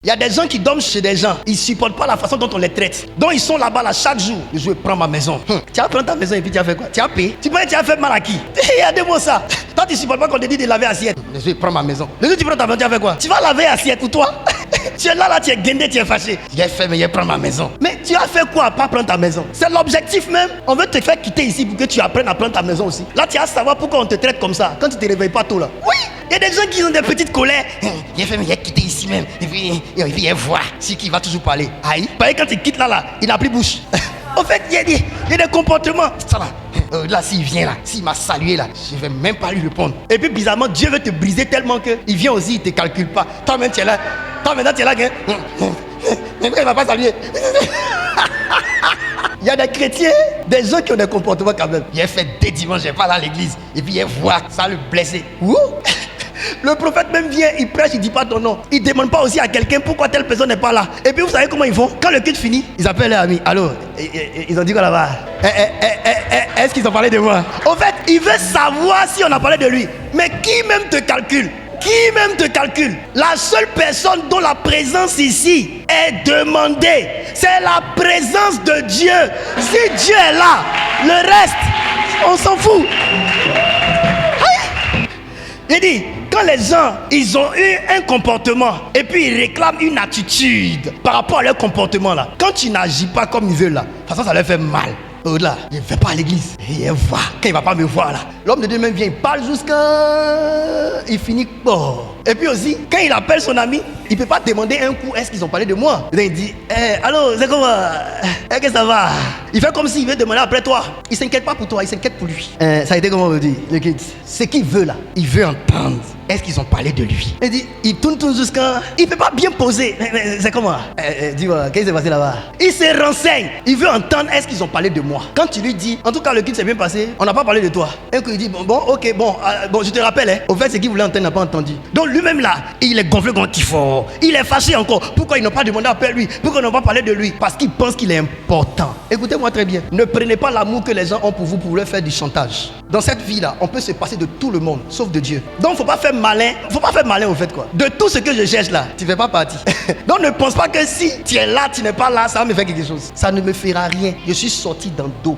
Il y a des gens qui dorment chez des gens, ils ne supportent pas la façon dont on les traite. Donc ils sont là-bas là, chaque jour. Je vais prendre ma maison. Tu vas prendre ta maison et puis tu as fait quoi? Tu as payé? Tu penses que tu as fait mal à qui? Il y a des mots ça. Toi tu ne supportes pas qu'on te dise de laver assiette. Je vais prendre ma maison. Le jour tu prends ta maison, tu as fait quoi? Tu vas laver assiette pour toi? Tu es là, tu es guindé, tu es fâché. J'ai fait, mais je vais prendre ma maison. Mais tu as fait quoi à pas prendre ta maison? C'est l'objectif même. On veut te faire quitter ici pour que tu apprennes à prendre ta maison aussi. Là tu vas savoir pourquoi on te traite comme ça quand tu ne te réveilles pas tôt là. Oui! Il y a des gens qui ont des petites colères. J'ai fait, mais il a quitté ici même. Et puis, il voir si qui va toujours parler. Aïe. Pareil, quand il quitte là, il n'a plus bouche. En fait, il y a des comportements. Ça là, là s'il vient là, s'il m'a salué là, je ne vais même pas lui répondre. Et puis, bizarrement, Dieu veut te briser tellement qu'il vient aussi, il ne te calcule pas. Toi-même, tu es là. Toi-même, tu es là. Mais il ne va pas saluer. Il y a des chrétiens, des gens qui ont des comportements quand même. Il a fait des dimanches, je vais pas à l'église. Et puis il voit ça le blesser. Ouh! Le prophète même vient, il prêche, il ne dit pas ton nom. Il ne demande pas aussi à quelqu'un pourquoi telle personne n'est pas là. Et puis vous savez comment ils font? Quand le culte finit, ils appellent leurs amis. Allô, ils ont dit quoi là-bas? Est-ce qu'ils ont parlé de moi? En fait, il veut savoir si on a parlé de lui. Mais qui même te calcule? Qui même te calcule? La seule personne dont la présence ici est demandée, c'est la présence de Dieu. Si Dieu est là, le reste, on s'en fout. Il dit, quand les gens, ils ont eu un comportement et puis ils réclament une attitude par rapport à leur comportement là, quand tu n'agis pas comme ils veulent là, de toute façon ça leur fait mal. Là, il ne va pas à l'église. Il voit. Quand il ne va pas me voir là, l'homme de Dieu même vient, il parle jusqu'à... Il finit. Oh. Et puis aussi, quand il appelle son ami, il ne peut pas demander un coup, est-ce qu'ils ont parlé de moi? Il dit, allô, c'est comment? Est-ce que ça va? Il fait comme s'il veut demander après toi. Il ne s'inquiète pas pour toi, il s'inquiète pour lui. Ça a été comment on veut dire, le kid? Ce qu'il veut là, il veut entendre. Est-ce qu'ils ont parlé de lui? Il dit, il tourne jusqu'à... Il ne peut pas bien poser. Mais c'est comment? Dis-moi, qu'est-ce qui s'est passé là-bas? Il se renseigne. Il veut entendre, est-ce qu'ils ont parlé de moi? Quand tu lui dis, en tout cas, le kit s'est bien passé, on n'a pas parlé de toi. Et qu'il dit, bon, ok, bon, je te rappelle, hein, au fait, ce qu'il voulait entendre, n'a pas entendu. Donc lui-même là, il est gonflé comme il faut. Il est fâché encore. Pourquoi ils n'ont pas demandé après lui? Pourquoi ils n'ont pas parlé de lui? Parce qu'il pense qu'il est important. Écoutez-moi très bien. Ne prenez pas l'amour que les gens ont pour vous leur faire du chantage. Dans cette vie-là, on peut se passer de tout le monde, sauf de Dieu. Donc, faut pas faire malin. Faut pas faire malin au fait quoi. De tout ce que je cherche là, tu ne fais pas partie. Donc, ne pense pas que si tu es là, tu n'es pas là, ça va me faire quelque chose. Ça ne me fera rien. Je suis sorti dans le dos.